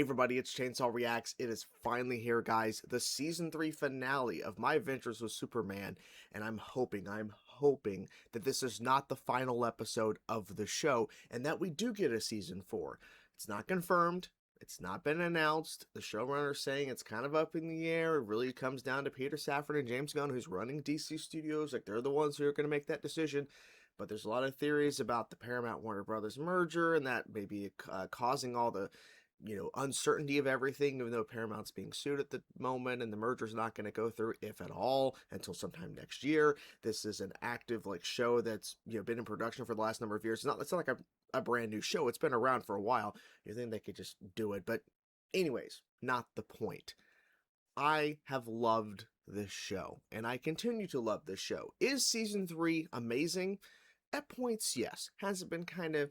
Hey everybody, it's Chainsaw Reacts. It is finally here, guys. The Season 3 finale of My Adventures with Superman. And I'm hoping that this is not the final episode of the show and that we do get a Season 4. It's not confirmed. It's not been announced. The showrunner's saying it's kind of up in the air. It really comes down to Peter Safran and James Gunn, who's running DC Studios. Like, they're the ones who are going to make that decision. But there's a lot of theories about the Paramount Warner Brothers merger and that maybe causing all the uncertainty of everything, even though Paramount's being sued at the moment and the merger's not going to go through, if at all, until sometime next year. This is an active show that's been in production for the last number of years. It's not like a brand new show. It's been around for a while. You think they could just do it, but anyways, not the point. I have loved this show, and I continue to love this show. Is Season 3 amazing? At points, yes. Has it been kind of,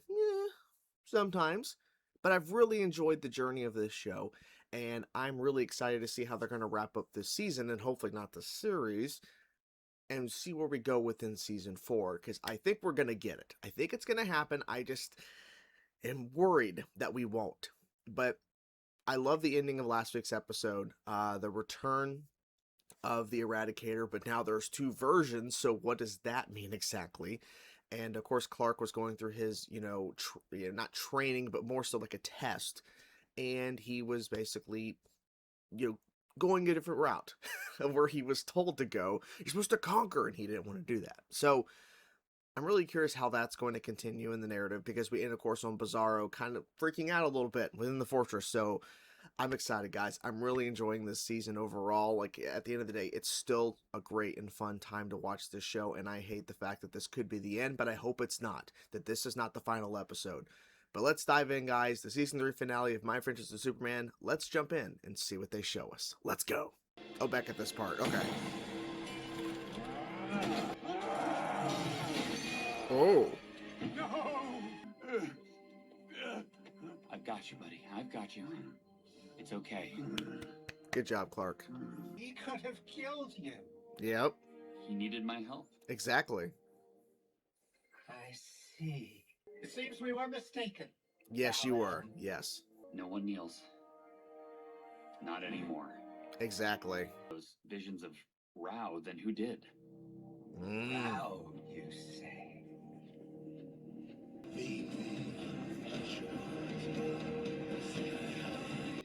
sometimes? But I've really enjoyed the journey of this show, and I'm really excited to see how they're going to wrap up this season, and hopefully not the series, and see where we go within Season 4, because I think we're going to get it. I think it's going to happen. I just am worried that we won't. But I love the ending of last week's episode, the return of the Eradicator, but now there's two versions, so what does that mean exactly? And of course, Clark was going through his, not training, but more so like a test. And he was basically, going a different route of where he was told to go. You're supposed to conquer, and he didn't want to do that. So I'm really curious how that's going to continue in the narrative, because we end, of course, on Bizarro kind of freaking out a little bit within the fortress. So I'm excited, guys. I'm really enjoying this season overall. Like, at the end of the day, it's still a great and fun time to watch this show, and I hate the fact that this could be the end, but I hope it's not, that this is not the final episode. But let's dive in, guys. The Season 3 finale of My Adventures with Superman. Let's jump in and see what they show us. Let's go. Oh, back at this part. Okay. Oh. No! I've got you, buddy. I've got you. It's okay. Good job, Clark. He could have killed you. Yep. He needed my help. Exactly. I see. It seems we were mistaken. Yes, you were. Yes. No one kneels. Not anymore. Exactly. Those visions of Rao, then who did? How, you say?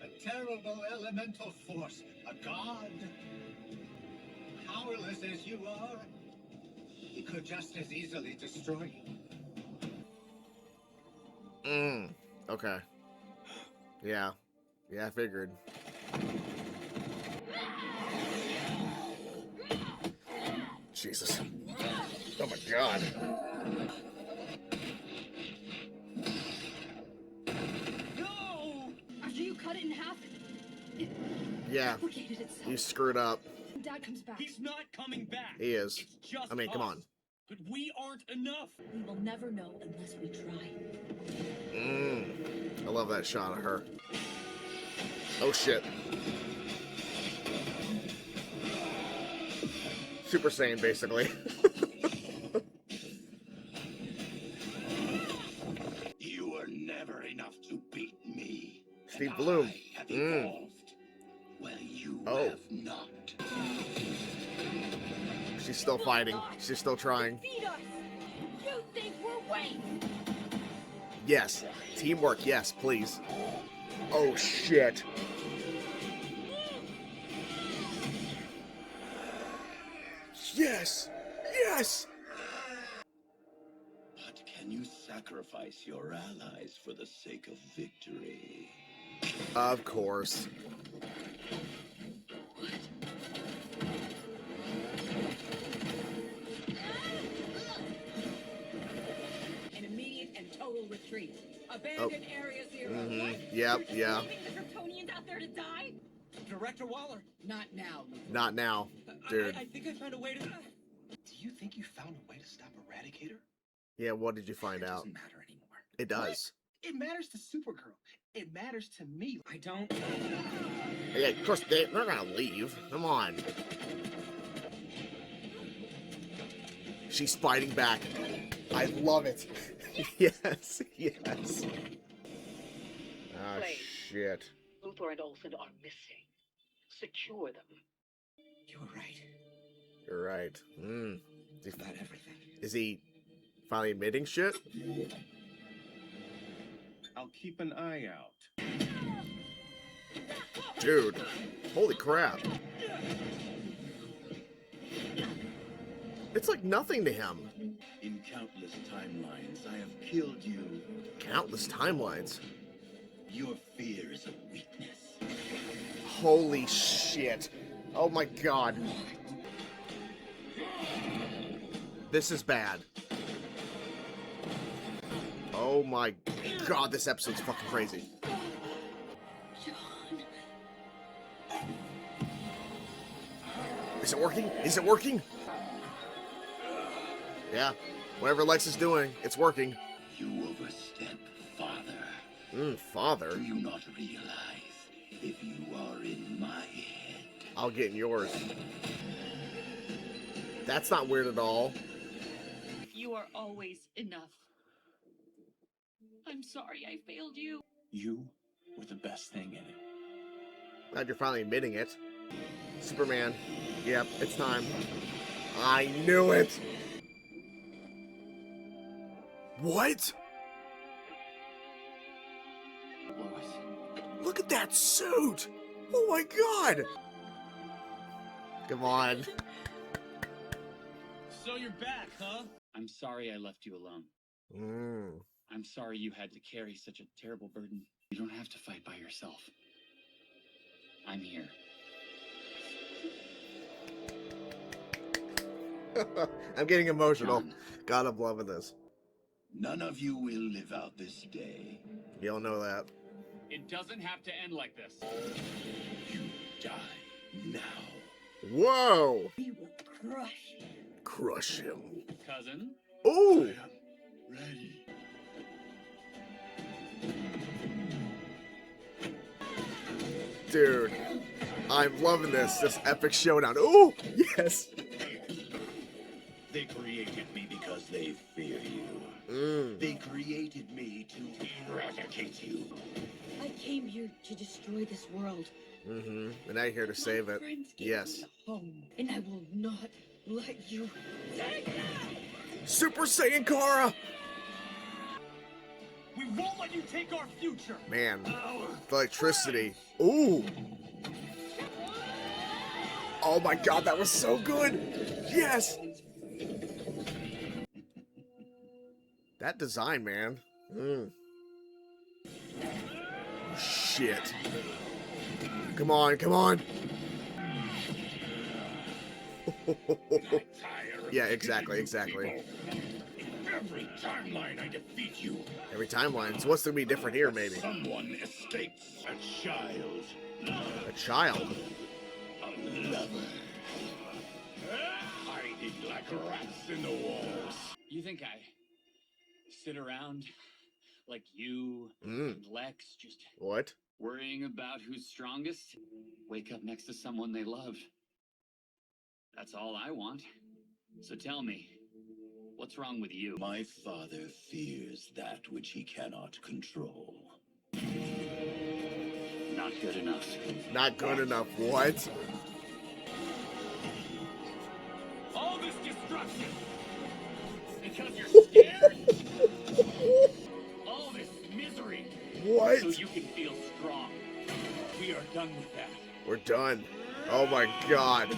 A terrible elemental force, a god. Powerless as you are, he could just as easily destroy you. Okay. Yeah. Yeah, I figured. Jesus. Oh my god. No! After you cut it in half, Yeah. complicated itself. You screwed up. Dad comes back. He's not coming back. He is. It's just I mean, come us. on. But we aren't enough. We will never know unless we try. I love that shot of her. Oh shit. Super Saiyan, basically. You were never enough to beat me. Steve Bloom. I have evolved. Well, you have not. She's still fighting. She's still trying. Feed us! You think we're weak? Yes. Teamwork, yes, please. Oh shit. Yes! Yes! But can you sacrifice your allies for the sake of victory? Of course. An immediate and total retreat. Abandoned Area Zero. What? Yep, yeah. Leaving the Kryptonians out there to die? Director Waller. Not now. Not now, dude. I think I found a way to... Do you think you found a way to stop Eradicator? Yeah, what did you find It out? doesn't matter anymore. It does. What? It matters to Supergirl. It matters to me. I don't... Yeah, of course, they're gonna leave. Come on. She's fighting back. I love it. Yes, yes. Ah, shit. Luthor and Olsen are missing. Secure them. You were right You're right. about everything. Is he finally admitting shit? I'll keep an eye out. Dude, holy crap. It's like nothing to him. In countless timelines, I have killed you. Countless timelines. Your fear is a weakness. Holy shit. Oh my god. This is bad. Oh my god, this episode's fucking crazy. Is it working? Is it working? Yeah. Whatever Lex is doing, it's working. You overstep, Father. Father? Do you not realize if you are in my head? I'll get in yours. That's not weird at all. You are always enough. I'm sorry I failed you. You were the best thing in it. Glad you're finally admitting it. Superman. Yep, it's time. I knew it! What? Lois. Look at that suit! Oh my god! Come on. So you're back, huh? I'm sorry I left you alone. I'm sorry you had to carry such a terrible burden. You don't have to fight by yourself. I'm here. I'm getting emotional. John. God, I'm loving this. None of you will live out this day. You don't know that. It doesn't have to end like this. You die now. Whoa! We will crush him. Crush him. Cousin? Ooh! Ready. Dude, I'm loving this. This epic showdown. Ooh! Yes! They created me because they fear you. They created me to eradicate you. I came here to destroy this world. And I'm here to save it. Friends gave Yes. me a home, and I will not let you take it. Super Saiyan Kara! We won't let you take our future. Man, the electricity. Ooh! Oh my god, that was so good! Yes! That design, man. Shit. Come on, come on! Yeah, exactly, exactly. Every timeline I defeat you, Every timeline. So what's gonna be different here, maybe? someone escapes. A child. A child? A lover. Hiding like rats in the walls. You think I sit around like you Mm. and Lex just What? worrying about who's strongest? Wake up next to someone they love. That's all I want. So tell me, what's wrong with you? My father fears that which he cannot control. Not good enough. Not good enough. What? All this destruction because you're scared. All this misery What? so you can feel strong. We are done with that. We're done. Oh my god.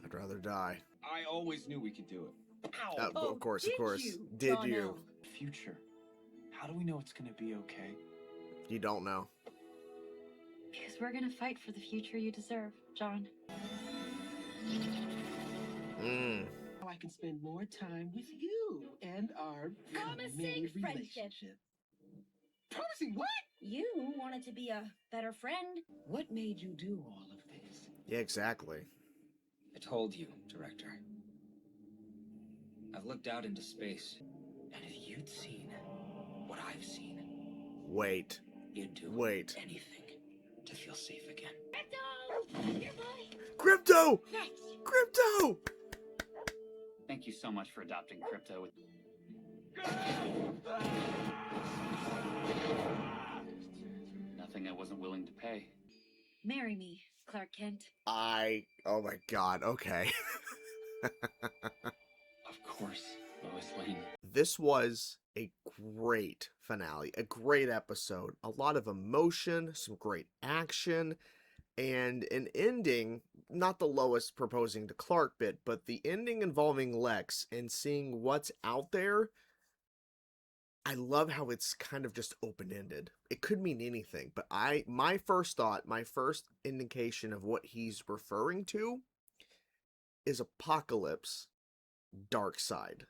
I'd rather die. I always knew we could do it. Ow! Of course, of did course. you? Did Oh, you? no. Future. How do we know it's gonna be okay? You don't know. Because we're gonna fight for the future you deserve, John. How I can spend more time with you and our Promising committed friendship. relationship. Promising what? You wanted to be a better friend. What made you do all of this? Yeah, exactly. I told you, Director. I've looked out into space. And if you'd seen what I've seen, Wait. you'd do Wait. anything to feel safe again. Crypto! Your boy! Crypto! Lex! Crypto! Thank you so much for adopting Crypto. Nothing I wasn't willing to pay. Marry me, Clark Kent. Oh my god, okay. Of course, Lois Lane. This was a great finale, a great episode, a lot of emotion, some great action, and an ending, not the Lois proposing to Clark bit, but the ending involving Lex and seeing what's out there. I love how it's kind of just open-ended. It could mean anything, but my first thought, my first indication of what he's referring to is Apocalypse, Darkseid,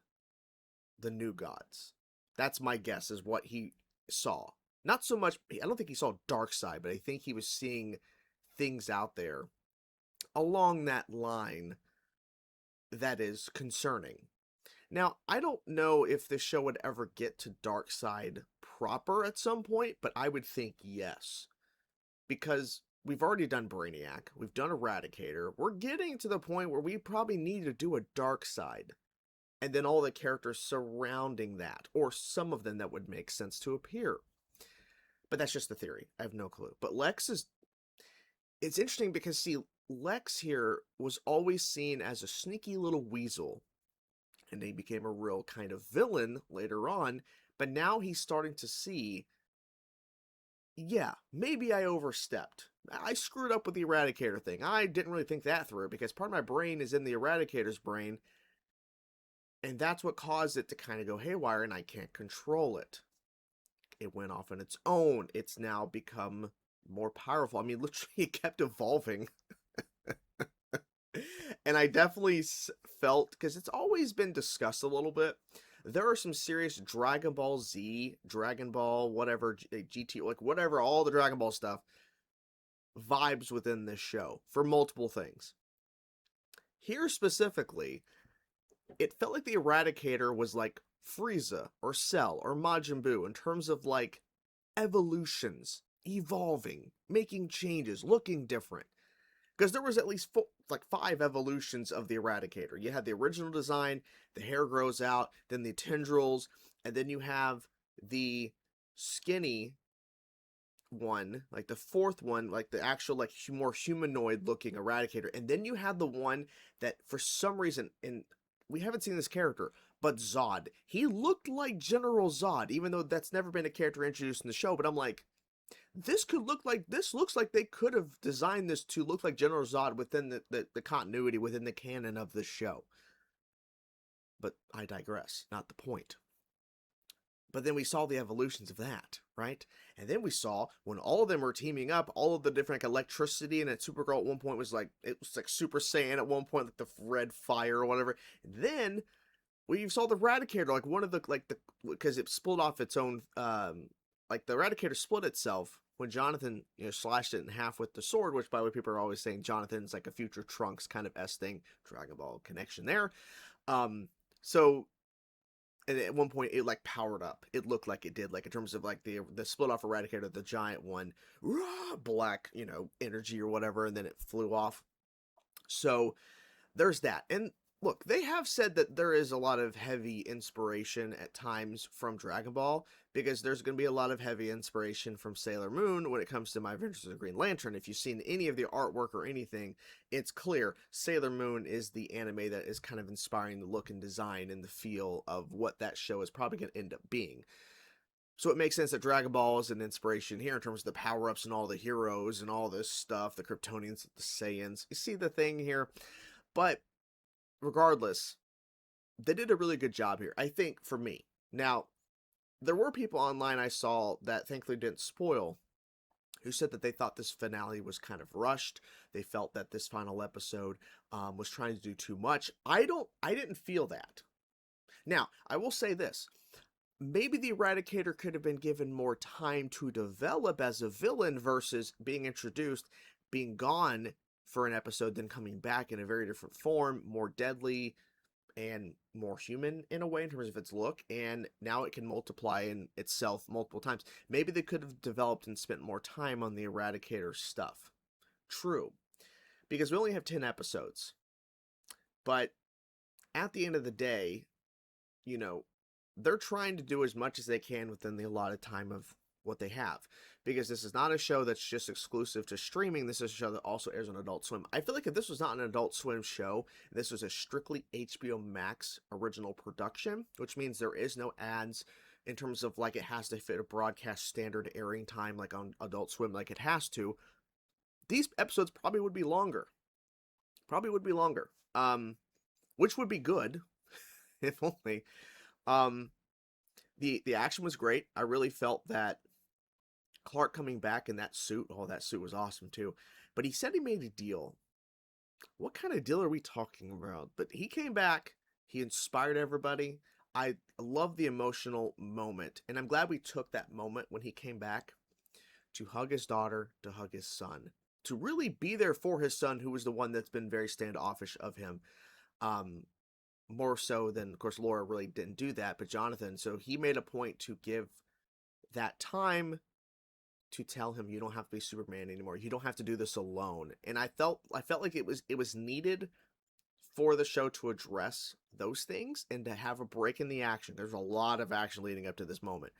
the new gods. That's my guess, is what he saw. Not so much, I don't think he saw Darkseid, but I think he was seeing things out there along that line that is concerning. Now, I don't know if this show would ever get to Darkseid proper at some point, but I would think yes. Because we've already done Brainiac, we've done Eradicator, we're getting to the point where we probably need to do a Darkseid. And then all the characters surrounding that, or some of them that would make sense to appear. But that's just the theory. I have no clue. But Lex is... It's interesting because, see, Lex here was always seen as a sneaky little weasel. And he became a real kind of villain later on. But now he's starting to see, yeah, maybe I overstepped. I screwed up with the Eradicator thing. I didn't really think that through because part of my brain is in the Eradicator's brain. And that's what caused it to kind of go haywire, and I can't control it. It went off on its own. It's now become more powerful. I mean, literally, it kept evolving. And I definitely felt, because it's always been discussed a little bit, there are some serious Dragon Ball Z, Dragon Ball, whatever, GT, like whatever, all the Dragon Ball stuff, vibes within this show for multiple things. Here specifically, it felt like the Eradicator was like Frieza or Cell or Majin Buu in terms of like evolutions, evolving, making changes, looking different. Because there was at least 5 evolutions of the Eradicator. You had the original design, the hair grows out, then the tendrils, and then you have the skinny one, like the 4th one, like the actual like more humanoid looking Eradicator. And then you had the one that for some reason, and we haven't seen this character, but Zod. He looked like General Zod, even though that's never been a character introduced in the show, but I'm like, this looks like they could have designed this to look like General Zod within the continuity, within the canon of the show. But I digress, not the point. But then we saw the evolutions of that, right? And then we saw when all of them were teaming up, all of the different like, electricity, and that Supergirl at one point was like, it was like Super Saiyan at one point, like the red fire or whatever. And then we saw the Eradicator, like one of the, because it split off its own, like the Eradicator split itself when Jonathan, slashed it in half with the sword, which by the way, people are always saying Jonathan's like a future Trunks kind of S thing, Dragon Ball connection there. So, and at one point it like powered up. It looked like it did, like in terms of like the split off Eradicator, the giant one, black, energy or whatever, and then it flew off. So there's that. And look, they have said that there is a lot of heavy inspiration at times from Dragon Ball, because there's going to be a lot of heavy inspiration from Sailor Moon when it comes to My Adventures of Green Lantern. If you've seen any of the artwork or anything, it's clear Sailor Moon is the anime that is kind of inspiring the look and design and the feel of what that show is probably going to end up being. So it makes sense that Dragon Ball is an inspiration here in terms of the power-ups and all the heroes and all this stuff, the Kryptonians, the Saiyans. You see the thing here? But regardless, they did a really good job here, I think, for me. Now, there were people online I saw that thankfully didn't spoil, who said that they thought this finale was kind of rushed. They felt that this final episode was trying to do too much. I didn't feel that. Now, I will say this. Maybe the Eradicator could have been given more time to develop as a villain versus being introduced, being gone for an episode, then coming back in a very different form, more deadly and more human in a way in terms of its look, and now it can multiply in itself multiple times. Maybe they could have developed and spent more time on the Eradicator stuff. True. Because we only have 10 episodes. But at the end of the day, you know, they're trying to do as much as they can within the allotted time of what they have, because this is not a show that's just exclusive to streaming. This is a show that also airs on Adult Swim. I feel like if this was not an Adult Swim show, this was a strictly HBO Max original production, which means there is no ads in terms of like it has to fit a broadcast standard airing time like on Adult Swim like it has to, these episodes probably would be longer. Which would be good if only. The action was great. I really felt that Clark coming back in that suit, oh, that suit was awesome too. But he said he made a deal. What kind of deal are we talking about? But he came back, he inspired everybody. I love the emotional moment, and I'm glad we took that moment when he came back to hug his daughter, to hug his son, to really be there for his son, who was the one that's been very standoffish of him. More so than, of course, Laura really didn't do that, but Jonathan. So he made a point to give that time to tell him, you don't have to be Superman anymore. You don't have to do this alone. And I felt like it was needed for the show to address those things and to have a break in the action. There's a lot of action leading up to this moment.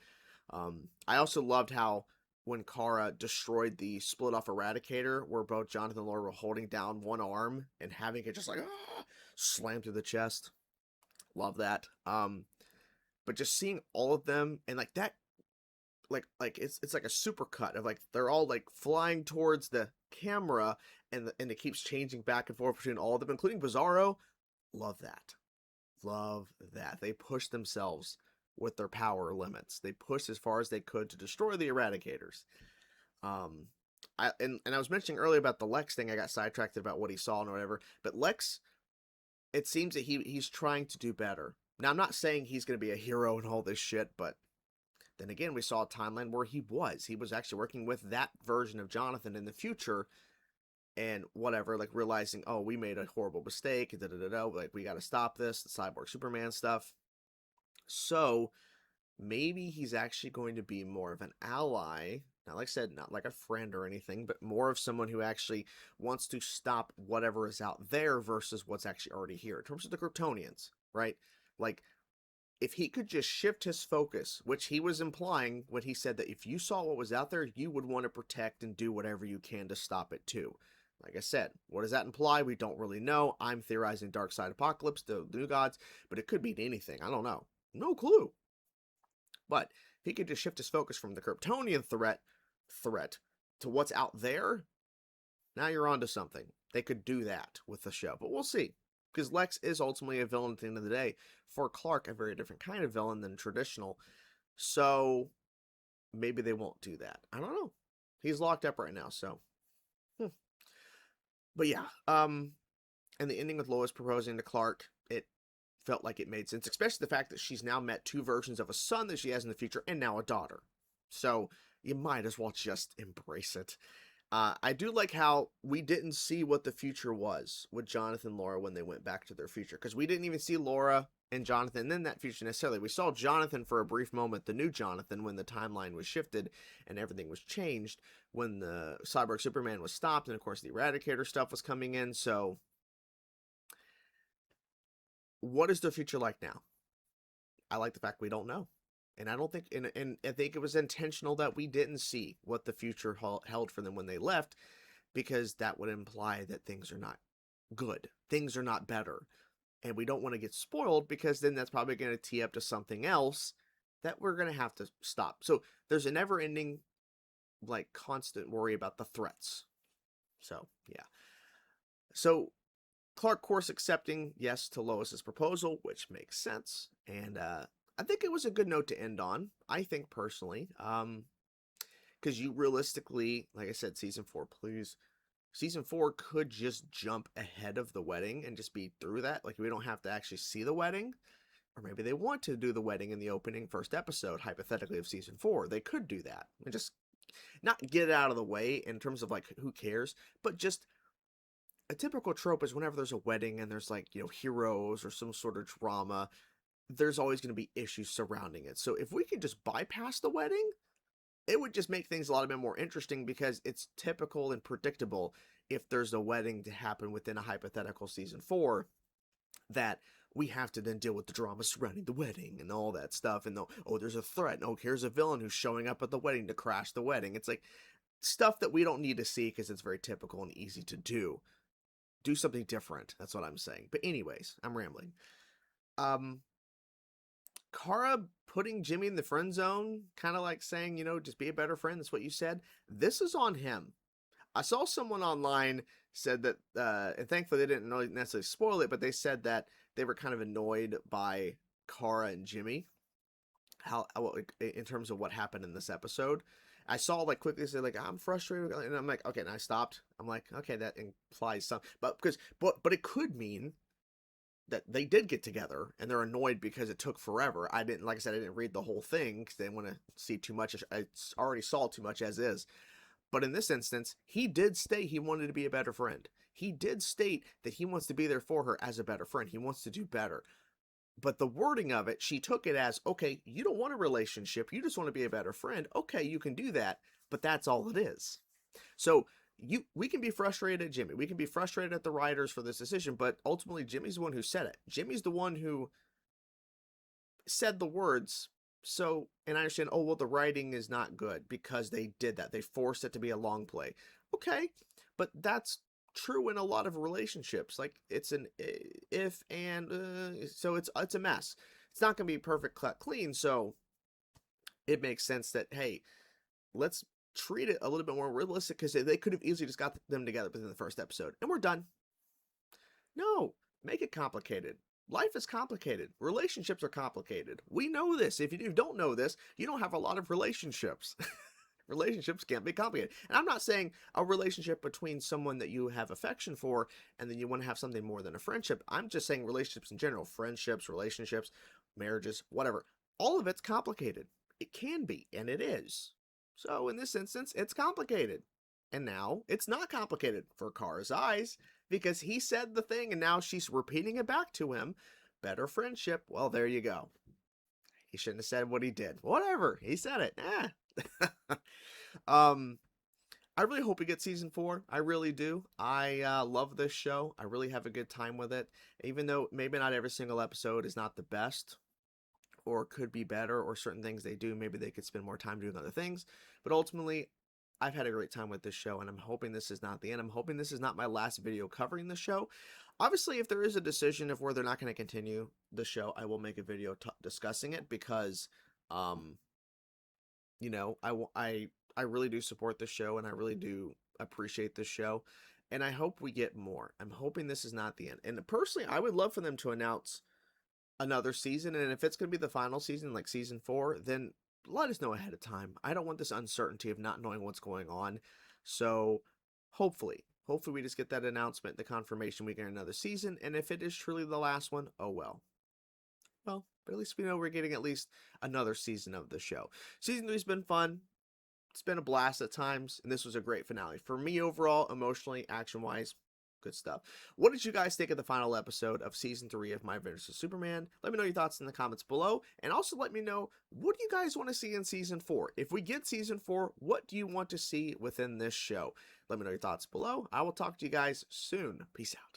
I also loved how when Kara destroyed the split off Eradicator, where both Jonathan and Laura were holding down one arm and having it just like slam through the chest. Love that. But just seeing all of them and like that, like it's like a super cut of like they're all like flying towards the camera and it keeps changing back and forth between all of them, including Bizarro. Love that. They pushed themselves with their power limits. They pushed as far as they could to destroy the Eradicators. I was mentioning earlier about the Lex thing. I got sidetracked about what he saw and whatever. But Lex, it seems that he's trying to do better. Now, I'm not saying he's going to be a hero and all this shit, but then again, we saw a timeline where he was actually working with that version of Jonathan in the future and whatever, like realizing, oh, we made a horrible mistake, like we got to stop this, the Cyborg Superman stuff. So maybe he's actually going to be more of an ally. Now, like I said, not like a friend or anything, but more of someone who actually wants to stop whatever is out there versus what's actually already here. In terms of the Kryptonians, right? Like, if he could just shift his focus, which he was implying when he said that if you saw what was out there, you would want to protect and do whatever you can to stop it too. Like I said, what does that imply? We don't really know. I'm theorizing Dark Side Apocalypse, the New Gods, but it could be anything. I don't know. No clue. But if he could just shift his focus from the Kryptonian threat to what's out there, now you're onto something. They could do that with the show, but we'll see. Because Lex is ultimately a villain at the end of the day. For Clark, a very different kind of villain than traditional. So maybe they won't do that. I don't know. He's locked up right now, so. But yeah, and the ending with Lois proposing to Clark, it felt like it made sense, especially the fact that she's now met two versions of a son that she has in the future and now a daughter. So you might as well just embrace it. I do like how we didn't see what the future was with Jonathan and Laura when they went back to their future, because we didn't even see Laura and Jonathan in that future necessarily. We saw Jonathan for a brief moment, the new Jonathan, when the timeline was shifted and everything was changed, when the Cyborg Superman was stopped, and of course the Eradicator stuff was coming in. So what is their future like now? I like the fact we don't know. And I don't think, and I think it was intentional that we didn't see what the future held for them when they left, because that would imply that things are not good. Things are not better. And we don't want to get spoiled, because then that's probably going to tee up to something else that we're going to have to stop. So there's a never ending, like, constant worry about the threats. So, yeah. So Clark, of course, accepting yes to Lois's proposal, which makes sense. And, I think it was a good note to end on, I think, personally, because you realistically, like I said, season 4, please, season 4 could just jump ahead of the wedding and just be through that. Like, we don't have to actually see the wedding, or maybe they want to do the wedding in the opening first episode, hypothetically, of season 4. They could do that and just not get it out of the way in terms of, like, who cares, but just a typical trope is whenever there's a wedding and there's, like, you know, heroes or some sort of drama, there's always going to be issues surrounding it. So if we could just bypass the wedding, it would just make things a lot bit more interesting, because it's typical and predictable if there's a wedding to happen within a hypothetical season 4 that we have to then deal with the drama surrounding the wedding and all that stuff. And oh, there's a threat. And, oh, here's a villain who's showing up at the wedding to crash the wedding. It's like stuff that we don't need to see because it's very typical and easy to do. Do something different. That's what I'm saying. But anyways, I'm rambling. Kara putting Jimmy in the friend zone, kind of like saying, just be a better friend. That's what you said. This is on him. I saw someone online said that, and thankfully they didn't necessarily spoil it, but they said that they were kind of annoyed by Kara and Jimmy, in terms of what happened in this episode. I saw like quickly say like, I'm frustrated, and I'm like, okay, and I stopped. I'm like, okay, that implies something, but it could mean that they did get together and they're annoyed because it took forever. Like I said, I didn't read the whole thing because I didn't want to see too much. I already saw too much as is. But in this instance, he did state he wanted to be a better friend. He did state that he wants to be there for her as a better friend. He wants to do better. But the wording of it, she took it as, okay, you don't want a relationship. You just want to be a better friend. Okay, you can do that, but that's all it is. So we can be frustrated at Jimmy. We can be frustrated at the writers for this decision, but ultimately Jimmy's the one who said it. Jimmy's the one who said the words. So, and I understand, oh, well, the writing is not good because they did that. They forced it to be a long play. Okay, but that's true in a lot of relationships. Like, it's an if and, so it's a mess. It's not going to be perfect, clean, so it makes sense that, hey, let's treat it a little bit more realistic, because they could have easily just got them together within the first episode, and we're done. No, make it complicated. Life is complicated. Relationships are complicated. We know this. If you don't know this, you don't have a lot of relationships. Relationships can't be complicated. And I'm not saying a relationship between someone that you have affection for and then you want to have something more than a friendship. I'm just saying relationships in general. Friendships, relationships, marriages, whatever. All of it's complicated. It can be, and it is. So in this instance, it's complicated. And now it's not complicated for Kara's eyes, because he said the thing and now she's repeating it back to him. Better friendship. Well, there you go. He shouldn't have said what he did. Whatever. He said it. I really hope we get season 4. I really do. I love this show. I really have a good time with it. Even though maybe not every single episode is not the best, or could be better, or certain things they do, maybe they could spend more time doing other things. But ultimately, I've had a great time with this show, and I'm hoping this is not the end. I'm hoping this is not my last video covering the show. Obviously, if there is a decision of where they're not going to continue the show, I will make a video discussing it, because, you know, I really do support this show, and I really do appreciate this show, and I hope we get more. I'm hoping this is not the end. And personally, I would love for them to announce another season, and if it's going to be the final season, like season 4, then let us know ahead of time. I don't want this uncertainty of not knowing what's going on. So hopefully we just get that announcement, the confirmation we get another season, and if it is truly the last one, oh well. Well, but at least we know we're getting at least another season of the show. Season 3's been fun. It's been a blast at times, and this was a great finale. For me overall, emotionally, action-wise, good stuff. What did you guys think of the final episode of season 3 of My Adventures with Superman? Let me know your thoughts in the comments below, and also let me know, what do you guys want to see in season 4? If we get season 4, what do you want to see within this show? Let me know your thoughts below. I will talk to you guys soon. Peace out.